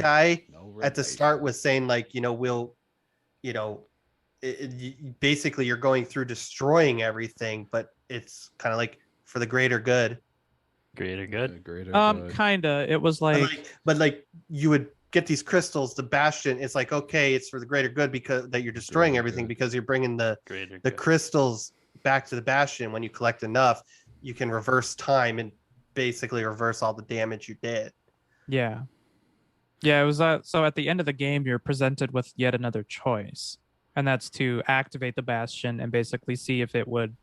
guy at the start was saying, like, basically you're going through destroying everything, but it's kind of like for the greater good. Greater good. Kinda. It was like, but you would get these crystals, the Bastion. It's like, okay, it's for the greater good because that you're destroying everything because you're bringing the crystals back to the Bastion. When you collect enough, you can reverse time and basically reverse all the damage you did. Yeah. It was so at the end of the game, you're presented with yet another choice, and that's to activate the Bastion and basically see if it would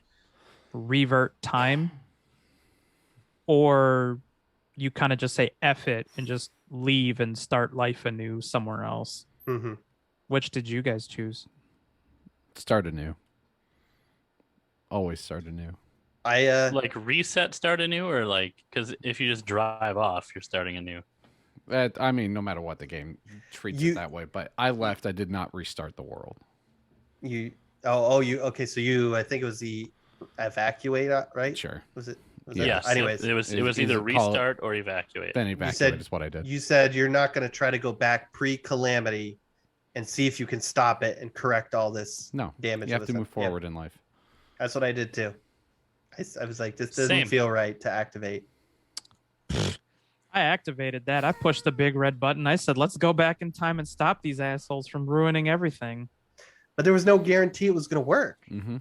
revert time, or you kind of just say F it and just leave and start life anew somewhere else. Mm-hmm. Which did you guys choose? Start anew. Always start anew. I like reset, start anew, or like, because if you just drive off, you're starting anew. I mean, no matter what, the game treats it that way. But I left. I did not restart the world. Okay. So I think it was the evacuate, right? Sure. Was it? Yes. Anyways, it was either restart or evacuate. Then evacuate is what I did. You said you're not going to try to go back pre-calamity and see if you can stop it and correct all this damage. You have to move forward in life. That's what I did too. I was like, this doesn't feel right to activate. I activated that. I pushed the big red button. I said, let's go back in time and stop these assholes from ruining everything. But there was no guarantee it was going to work. Mm-hmm.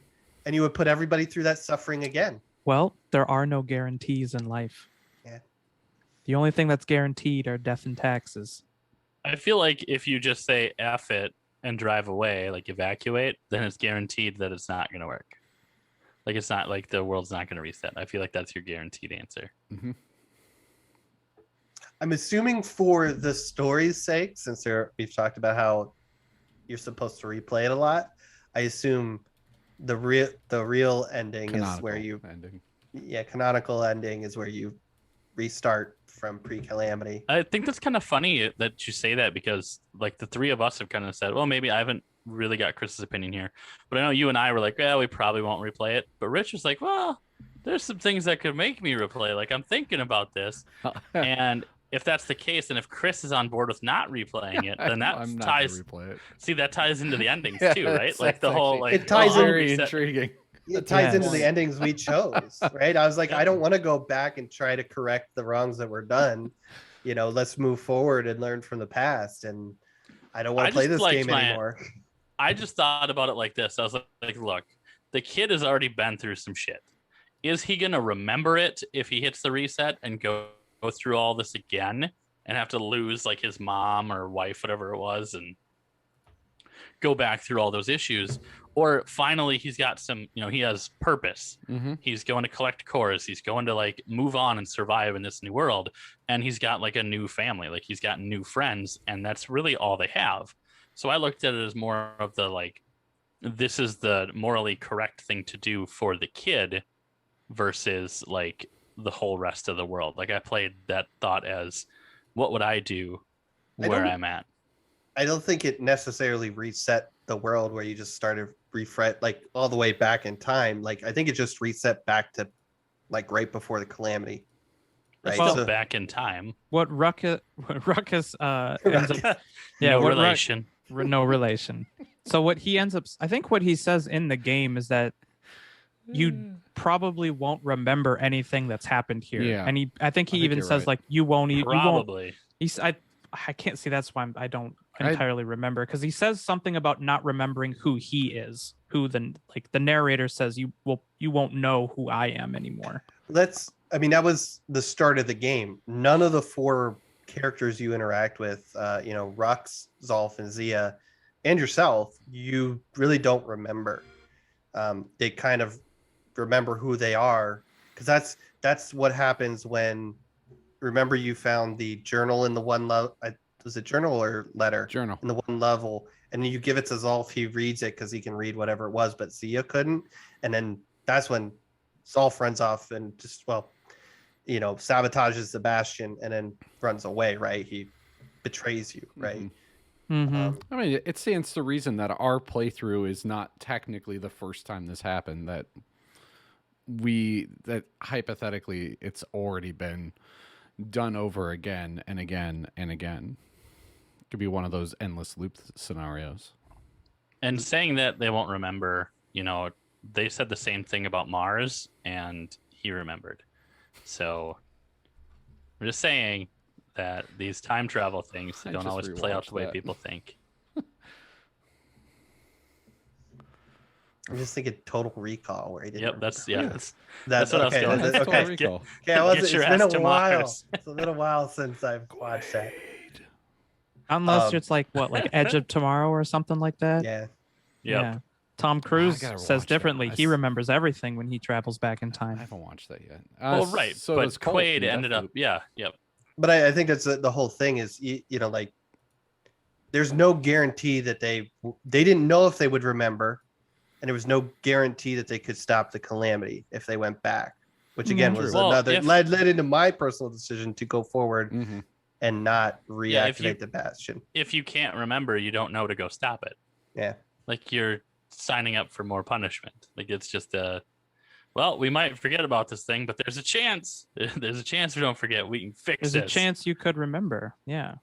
And you would put everybody through that suffering again. Well, there are no guarantees in life. Yeah. The only thing that's guaranteed are death and taxes. I feel like if you just say F it and drive away, like evacuate, then it's guaranteed that it's not going to work. Like, it's not like the world's not going to reset. I feel like that's your guaranteed answer. Mm-hmm. I'm assuming for the story's sake, since we've talked about how you're supposed to replay it a lot, I assume the real ending is where you canonical ending is where you restart from pre-calamity. I think that's kind of funny that you say that, because like the three of us have kind of said, well, maybe I haven't really got Chris's opinion here, but I know you and I were like, yeah, we probably won't replay it. But Rich was like, well, there's some things that could make me replay. Like, I'm thinking about this. And if that's the case, and if Chris is on board with not replaying it, then that ties. See, that ties into the endings too, right? Like the whole like it ties very intriguing. It ties into the endings we chose, right? I was like, I don't want to go back and try to correct the wrongs that were done. Let's move forward and learn from the past. And I don't want to play this game anymore. I just thought about it like this. I was like, look, the kid has already been through some shit. Is he gonna remember it if he hits the reset and go through all this again and have to lose like his mom or wife, whatever it was, and go back through all those issues? Or finally he's got some, he has purpose. Mm-hmm. He's going to collect cores. He's going to like move on and survive in this new world. And he's got like a new family, like he's got new friends, and that's really all they have. So I looked at it as more of the like, this is the morally correct thing to do for the kid versus like the whole rest of the world. Like, I played that thought as, what would I do where I'm at? I don't think it necessarily reset the world where you just started refresh like all the way back in time. Like, I think it just reset back to like right before the calamity. Right. Well, back in time. What Ruckus ends up, no relation. No relation. So what he ends up, I think what he says in the game is that you probably won't remember anything that's happened here. Yeah. And I think he even says right. like, you won't. Probably. I can't see. That's why I don't I- entirely remember, because he says something about not remembering who he is. Who the narrator says you won't know who I am anymore. I mean, that was the start of the game. None of the 4 characters you interact with, Rux, Zolf, and Zia, and yourself, you really don't remember. They kind of remember who they are, because that's what happens when. Remember, you found the journal in the one level. Was it journal or letter? Journal. In the one level, and then you give it to Zolf. He reads it because he can read whatever it was, but Zia couldn't. And then that's when Zolf runs off and just sabotages the Bastion and then runs away. Right? He betrays you. Right? Mm-hmm. I mean, it stands to reason that our playthrough is not technically the first time this happened. That hypothetically it's already been done over again and again and again. Could be one of those endless loop scenarios. And saying that they won't remember, they said the same thing about Mars, and he remembered. So I'm just saying that these time travel things I don't just always play out rewatched the way that. people think. I'm just thinking Total Recall where he didn't. Yep, that's remember. that's That's what I was okay. going That's with. Total Okay. Recall. Okay, I wasn't. Get your It's been ass to a while. Mars. It's been a while since I've watched that. Unless it's like Edge of Tomorrow or something like that. Yeah. Yep. Yeah. Tom Cruise gotta says watch that. differently. He remembers everything when he travels back in I time. haven't watched that yet. Well, right. So but does Colt Quaid in ended up. Deathloop. Yeah. Yep. But I think that's the whole thing is, there's no guarantee that they didn't know if they would remember, and there was no guarantee that they could stop the calamity if they went back, which again was Well, another led into my personal decision to go forward Mhm. and not Yeah, if reactivate the Bastion. If you can't remember, you don't know to go stop it. Yeah. Like you're signing up for more punishment. Like it's just well, we might forget about this thing, but there's a chance. There's a chance we don't forget. We can fix There's this. a chance you could remember. Yeah.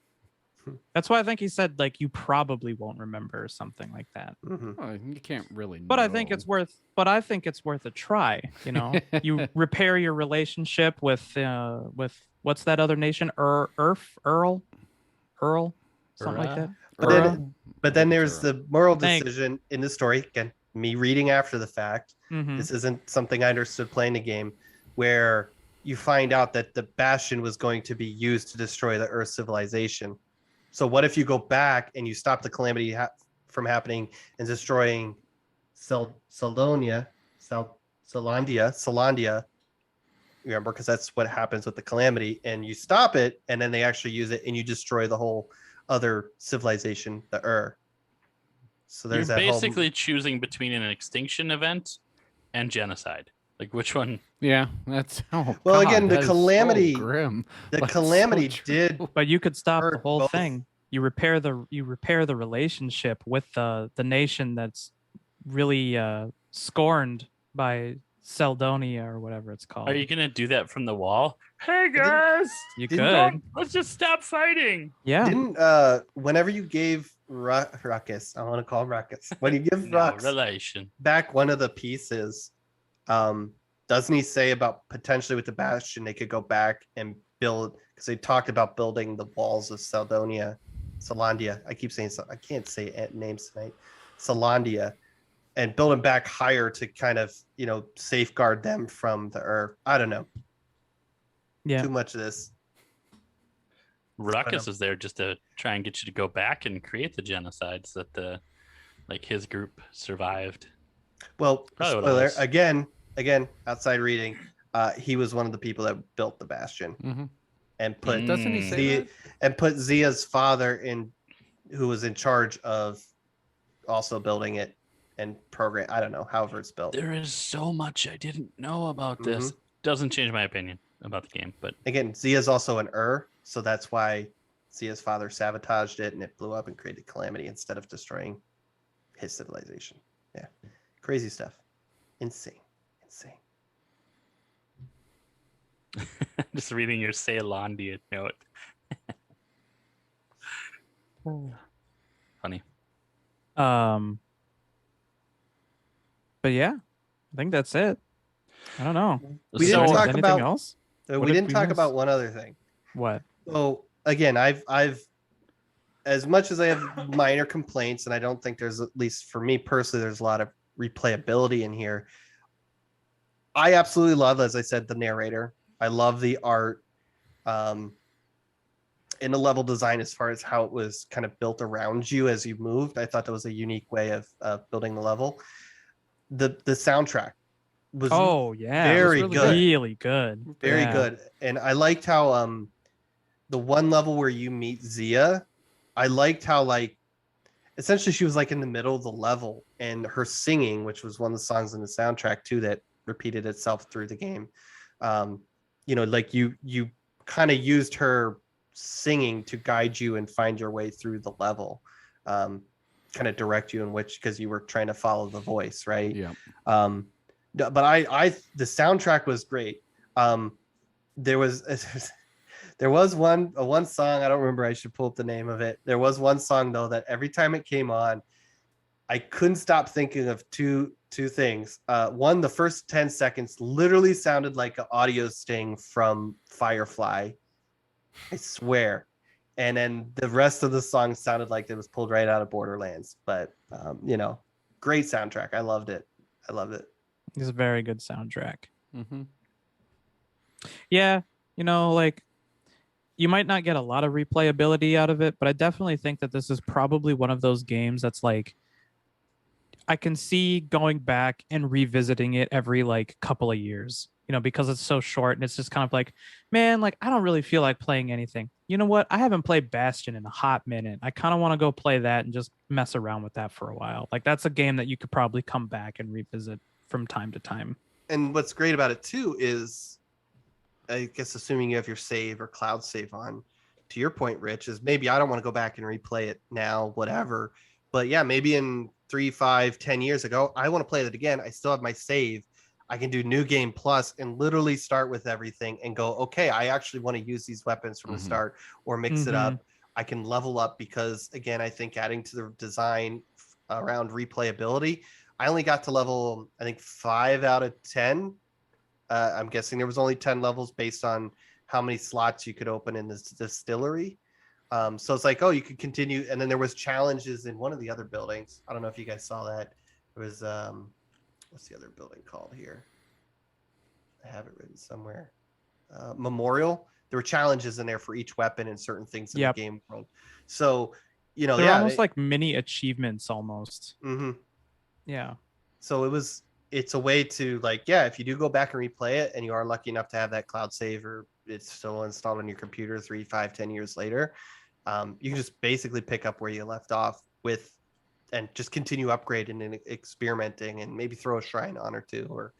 That's why I think he said like you probably won't remember or something like that. Mhm. Well, you can't really. But I think it's worth a try. You repair your relationship with what's that other nation? Earl, something like that. But then there's the moral Thanks. decision in the story. Again, me reading after the fact. Mhm. This isn't something I understood playing the game, where you find out that the Bastion was going to be used to destroy the Earth civilization. So what if you go back and you stop the calamity from happening and destroying Caelondia? Remember, because that's what happens with the calamity, and you stop it, and then they actually use it, and you destroy the whole other civilization, the So You're there's that basically choosing between an extinction event and genocide. Like which one? Yeah, that's. Oh, Well, God, again, the that is so calamity- grim. The That's so calamity true. did. But you could stop the Hurt whole both. thing. You repair the relationship with the nation that's really scorned by Caelondia or whatever it's called. Are you gonna do that from the wall? Hey didn't- guys, You didn't could. let's just stop fighting. Yeah. Didn't whenever you gave Ruckus, I want to call him Ruckus. When you give No Rux relation. back one of the pieces, doesn't he say about potentially with the Bastion they could go back and build, because they talked about building the walls of Caelondia. I keep saying so. I can't say names tonight. Caelondia, and build them back higher to kind of safeguard them from the Earth. I don't know. Yeah. Too much of this. Ruckus is there just to try and get you to go back and create the genocides that his group survived. Well, Probably what it spoiler was. again, outside reading, he was one of the people that built the Bastion Mhm. and put Doesn't he say Zia, that? and put Zia's father in, who was in charge of also building it and program. I don't know, however it's built. There is so much I didn't know about this. Doesn't change my opinion about the game, but Again, Zia's also an so that's why Zia's father sabotaged it and it blew up and created calamity instead of destroying his civilization. Yeah, crazy stuff, insane. just reading your Caelondia note. Funny. But yeah, I think that's it. I don't know. We didn't So- talk Anything about- else? We What did didn't we talk miss? about one other thing. What? So again, I've as much as I have minor complaints, and I don't think there's, at least for me personally, there's a lot of replayability in here. I absolutely love, as I said, the narrator. I love the art, in the level design as far as how it was kind of built around you as you moved. I thought that was a unique way of building the level. The soundtrack was very it was good. really good, Very Yeah. good. And I liked how the one level where you meet Zia, I liked how like essentially she was like in the middle of the level, and her singing, which was one of the songs in the soundtrack too that repeated itself through the game. Like you kind of used her singing to guide you and find your way through the level. Kind of direct you in which, because you were trying to follow the voice, right? Yeah. But I the soundtrack was great. There was one song, I don't remember, I should pull up the name of it. There was one song though that every time it came on, I couldn't stop thinking of two things. One, the first 10 seconds literally sounded like an audio sting from Firefly, I swear. And then the rest of the song sounded like it was pulled right out of Borderlands. But great soundtrack. I loved it. It's a very good soundtrack. Mm-hmm. Yeah, like you might not get a lot of replayability out of it, but I definitely think that this is probably one of those games that's like I can see going back and revisiting it every like couple of years, because it's so short and it's just kind of like, man, like I don't really feel like playing anything. You know what? I haven't played Bastion in a hot minute. I kind of want to go play that and just mess around with that for a while. Like that's a game that you could probably come back and revisit from time to time. And what's great about it too is, I guess, assuming you have your save or cloud save on, to your point, Rich, is maybe I don't want to go back and replay it now, whatever. But yeah, maybe in 3, 5, 10 years ago, I want to play that again. I still have my save. I can do new game plus and literally start with everything and go, okay, I actually want to use these weapons from the start or mix it up. I can level up because, again, I think adding to the design around replayability, I only got to level, I think, 5 out of 10. I'm guessing there was only 10 levels based on how many slots you could open in this distillery. So it's like, oh, you could continue. And then there was challenges in one of the other buildings. I don't know if you guys saw that. It was, what's the other building called here? I have it written somewhere. Memorial. There were challenges in there for each weapon and certain things in the game world. So, they're almost like mini achievements almost. Mm-hmm. Yeah. So it's a way to, like, yeah, if you do go back and replay it and you are lucky enough to have that cloud save or it's still installed on your computer 3, 5, 10 years later, you can just basically pick up where you left off with and just continue upgrading and experimenting and maybe throw a shrine on or two or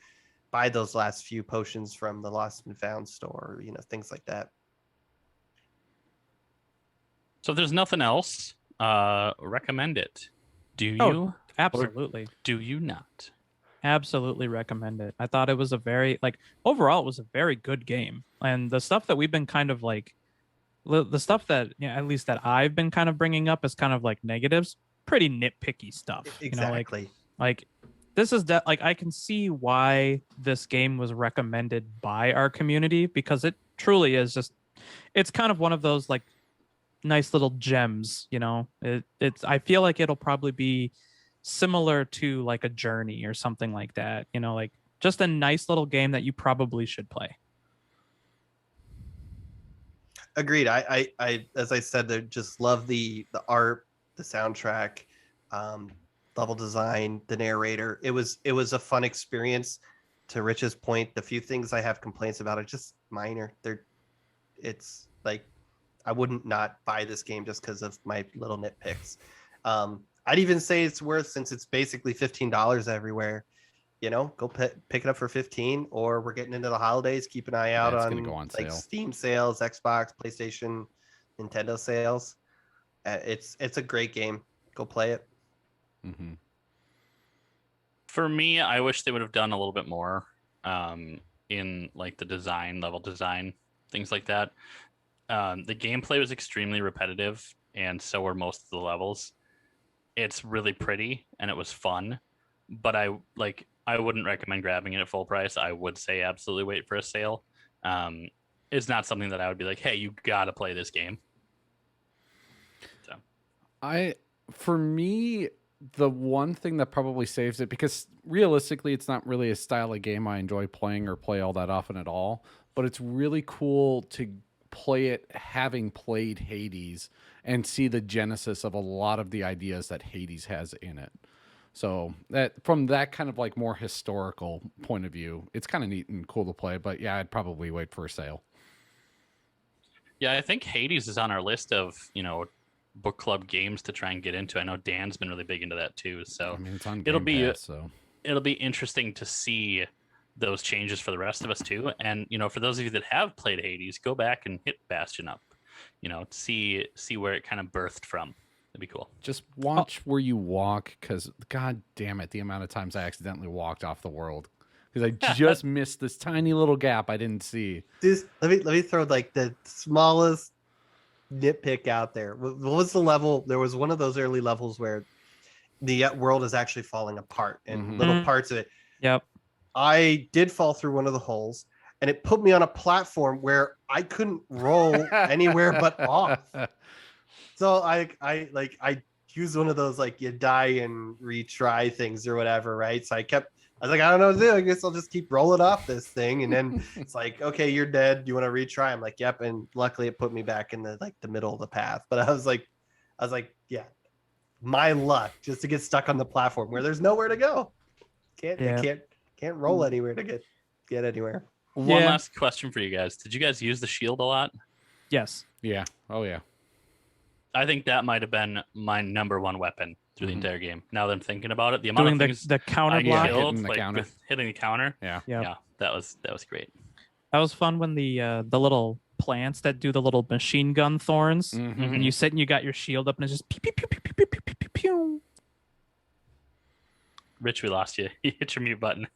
buy those last few potions from the Lost and Found store, things like that. So if there's nothing else, recommend it. Do you? Absolutely. Do you not? Absolutely recommend it. I thought it was overall it was a very good game. And the stuff that we've been kind of like, the stuff that, at least that I've been kind of bringing up as kind of like negatives, pretty nitpicky stuff. Exactly. Like this is that, like, I can see why this game was recommended by our community, because it truly is just, it's kind of one of those like nice little gems, it's, I feel like it'll probably be similar to like a Journey or something like that, like just a nice little game that you probably should play. Agreed. I as I said, I just love the art, the soundtrack, level design, the narrator. It was a fun experience. To Rich's point, the few things I have complaints about are just minor. It's like I wouldn't not buy this game just because of my little nitpicks. I'd even say it's worth, since it's basically $15 everywhere. Go pick it up for 15, or we're getting into the holidays. Keep an eye out on, go on like sale. Steam sales, Xbox, PlayStation, Nintendo sales. It's a great game. Go play it. Mm-hmm. For me, I wish they would have done a little bit more in like the design, level design, things like that. The gameplay was extremely repetitive, and so were most of the levels. It's really pretty and it was fun, but I wouldn't recommend grabbing it at full price. I would say absolutely wait for a sale. It's not something that I would be like, hey, you gotta play this game. So For me, the one thing that probably saves it, because realistically, it's not really a style of game I enjoy playing or play all that often at all, but it's really cool to play it having played Hades and see the genesis of a lot of the ideas that Hades has in it. So that from that kind of like more historical point of view, it's kind of neat and cool to play. But yeah, I'd probably wait for a sale. Yeah, I think Hades is on our list of, book club games to try and get into. I know Dan's been really big into that too. So I mean, it's on it'll Game be Pass, so it'll be interesting to see those changes for the rest of us too. And for those of you that have played Hades, go back and hit Bastion up. See where it kind of birthed from. That'd be cool. just watch where you walk, because god damn it, the amount of times I accidentally walked off the world because I just missed this tiny little gap I didn't see. Let me throw like the smallest nitpick out there. What was the level? There was one of those early levels where the world is actually falling apart and little parts of it. Yep. I did fall through one of the holes, and it put me on a platform where I couldn't roll anywhere but off. So I used one of those like you die and retry things or whatever, right? So I was like, I don't know what to do. I guess I'll just keep rolling off this thing. And then it's like, okay, you're dead. Do you want to retry? I'm like, yep. And luckily it put me back in the middle of the path. But I was like, yeah, my luck just to get stuck on the platform where there's nowhere to go. Can't roll anywhere to get anywhere. One last question for you guys. Did you guys use the shield a lot? Yes. Yeah. Oh yeah. I think that might have been my number one weapon through the entire game. Now that I'm thinking about it, the amount of things the counter block, killed, hitting the counter. Yeah. Yeah, that was great. That was fun when the little plants that do the little machine gun thorns, and you sit and you got your shield up and it's just pew pew pew pew pew pew pew pew pew. Rich, we lost you. You hit your mute button.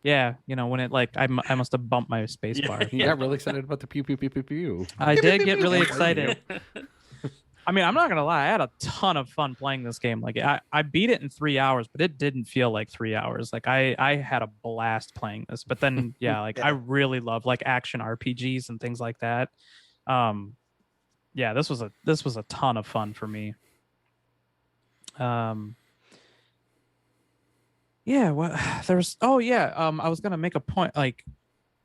Yeah, when it I must have bumped my space bar. You got really excited about the pew pew pew pew pew. I did get really excited. I mean, I'm not gonna lie, I had a ton of fun playing this game. Like I beat it in 3 hours, but it didn't feel like 3 hours. Like I had a blast playing this. But then I really love like action RPGs and things like that. This was a ton of fun for me. I was gonna make a point.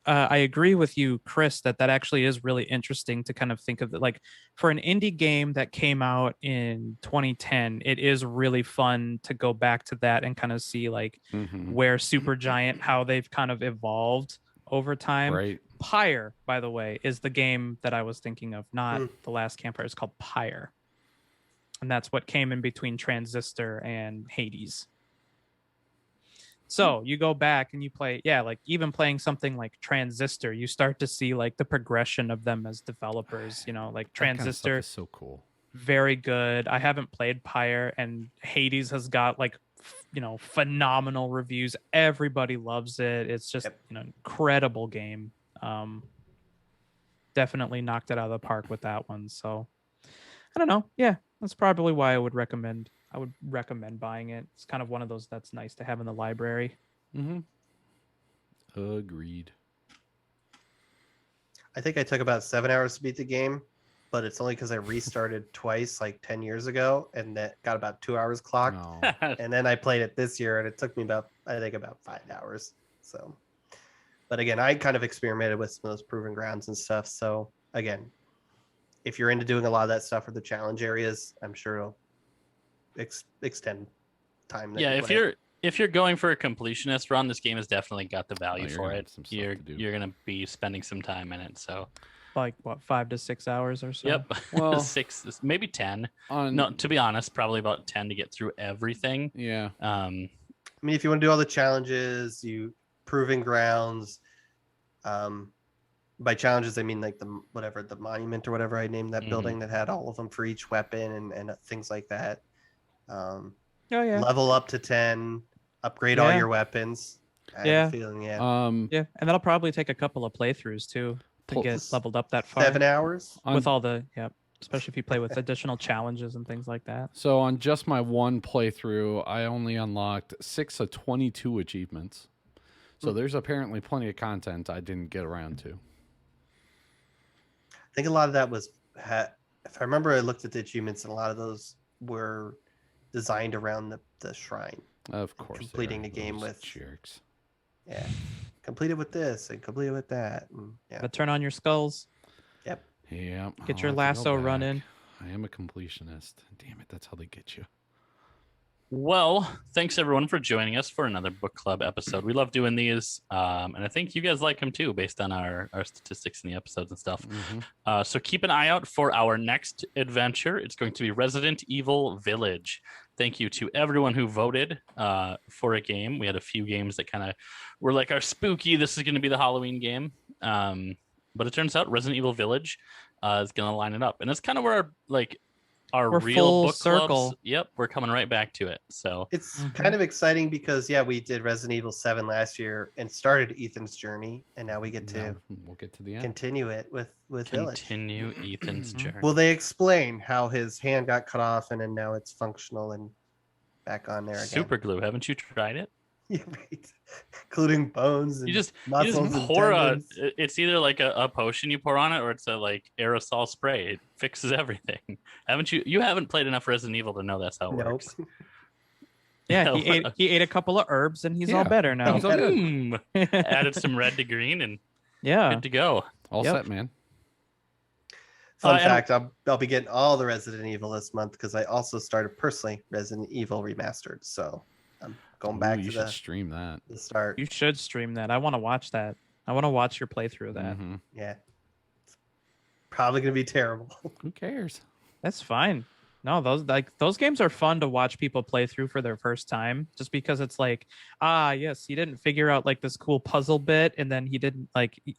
I agree with you, Chris, that actually is really interesting to kind of think of it. Like for an indie game that came out in 2010, it is really fun to go back to that and kind of see like where Supergiant, how they've kind of evolved over time. Right. Pyre, by the way, is the game that I was thinking of, not The Last Campfire. It's called Pyre. And that's what came in between Transistor and Hades. So you go back and you play, like even playing something like Transistor, you start to see like the progression of them as developers, like Transistor is so cool. Very good. I haven't played Pyre, and Hades has got like, phenomenal reviews. Everybody loves it. It's just, incredible game. Definitely knocked it out of the park with that one. So I don't know. Yeah, that's probably why I would recommend buying it. It's kind of one of those that's nice to have in the library. Agreed. I think I took about 7 hours to beat the game, but it's only because I restarted twice like 10 years ago, and that got about 2 hours clocked. No. And then I played it this year, and it took me about 5 hours. So, but again, I kind of experimented with some of those proving grounds and stuff. So again, if you're into doing a lot of that stuff for the challenge areas, I'm sure it'll extend time. If you're going for a completionist run, this game has definitely got the value for it. You're gonna be spending some time in it. So like what, 5 to 6 hours or so? Yep. Well, 6, maybe 10. No, to be honest, probably about 10 to get through everything. Yeah. I mean, if you want to do all the challenges, you proving grounds. By challenges, I mean like the monument or whatever I named that building that had all of them for each weapon and things like that. Level up to 10, upgrade all your weapons. Yeah. And that'll probably take a couple of playthroughs too to get leveled up that far. 7 hours with all the especially if you play with additional challenges and things like that. So on just my one playthrough, I only unlocked 6 of 22 achievements. So there's apparently plenty of content I didn't get around to. I think a lot of that was if I remember, I looked at the achievements, and a lot of those were designed around the shrine. Of course, completing they are, the game those with- jerks. Yeah, completed with this and completed with that. And yeah, But turn on your skulls. yep. Yeah, Get I'll your have to go lasso back. running. I am a completionist. Damn it, that's how they get you. Well, thanks everyone for joining us for another book club episode. We love doing these, and I think you guys like them too, based on our statistics in the episodes and stuff. Mhm. So keep an eye out for our next adventure. It's going to be Resident Evil Village. Thank you to everyone who voted for a game. We had a few games that kind of were like our spooky. This is going to be the Halloween game, but it turns out Resident Evil Village is going to line it up, and it's kind of where our We're real full book circle. clubs. Yep, we're coming right back to it. So It's Mhm. kind of exciting because we did Resident Evil 7 last year and started Ethan's journey, and now we get to Now we'll get to the end. continue it with Village. continue Ethan's journey. Will they explain how his hand got cut off and then now it's functional and back on there again? Super glue. Haven't you tried it? Yeah, right. Including bones and You just muscles and pour tendons. it's either like a potion you pour on it or it's a aerosol spray. It fixes everything. You haven't played enough Resident Evil to know that's how it Nope. works. Yeah, Yeah, he ate a couple of herbs and he's all Yeah. better now. He's all good. Added some red to green and Yeah. good to go. All Yep. set, man. Fun and- fact: I'll be getting all the Resident Evil this month because I also started personally Resident Evil Remastered. So I'm going Ooh, back you to should the stream that. start. You should stream that. I want to watch that. I want to watch your playthrough of that. Mhm. Yeah, it's probably gonna be terrible. Who cares? That's fine. No, those games are fun to watch people play through for their first time, just because it's like, yes, he didn't figure out like this cool puzzle bit, and then he didn't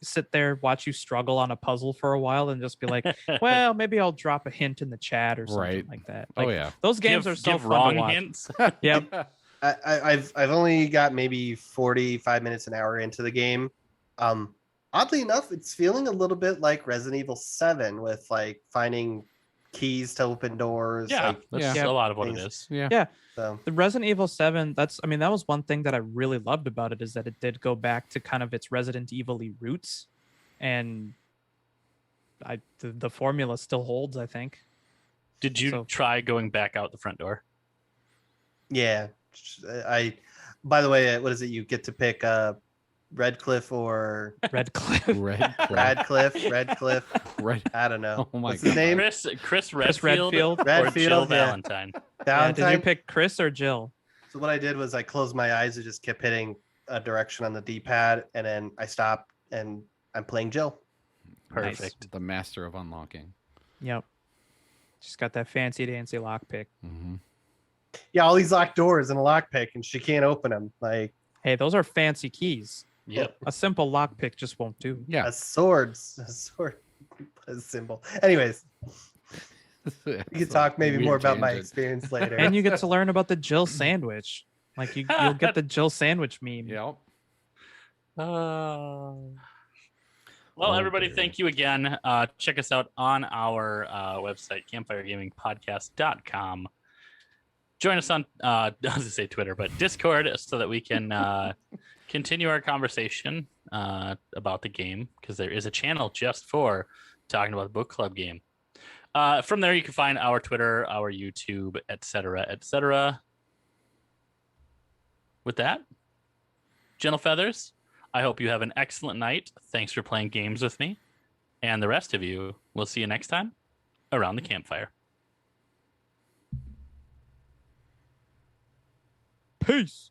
sit there watch you struggle on a puzzle for a while and just be like, well, maybe I'll drop a hint in the chat or something Right. like that. Oh Like, yeah. those games are so give fun wrong to watch. hints. Yep. I've only got maybe 45 minutes an hour into the game. Oddly enough, it's feeling a little bit like Resident Evil 7 with finding keys to open doors. Yeah, that's Yeah. a lot of what it things- is. Yeah. So The Resident Evil 7, that was one thing that I really loved about it, is that it did go back to kind of its Resident Evil-y roots. And the formula still holds, I think. Did you So- try going back out the front door? yeah, by the way, what is it? You get to pick Redcliffe or Redcliffe. Radcliffe. Red. I don't know. Oh my What's his God. name? Chris Redfield, Redfield. or Jill Redfield, yeah. Valentine. Yeah, did you Valentine. pick Chris or Jill? So what I did was I closed my eyes and just kept hitting a direction on the D-pad, and then I stopped and I'm playing Jill. Nice. Perfect. The master of unlocking. Yep. She's got that fancy dancy lockpick. Mm-hmm. Yeah, all these locked doors and a lockpick, and she can't open them. Like Hey, those are fancy keys. Yep. A simple lockpick just won't do. Yeah. a sword, a symbol. Anyways, we could talk maybe more about my experience later. And you get to learn about the Jill sandwich. Like you'll get the Jill sandwich meme. Yep. Well, Oh, everybody, dear. thank you again. Check us out on our website, campfiregamingpodcast.com. Join us on, I was going to say Twitter, but Discord, so that we can continue our conversation about the game, because there is a channel just for talking about the book club game. From there, you can find our Twitter, our YouTube, etc., etc. With that, gentle feathers, I hope you have an excellent night. Thanks for playing games with me. And the rest of you, we'll see you next time around the campfire. Peace.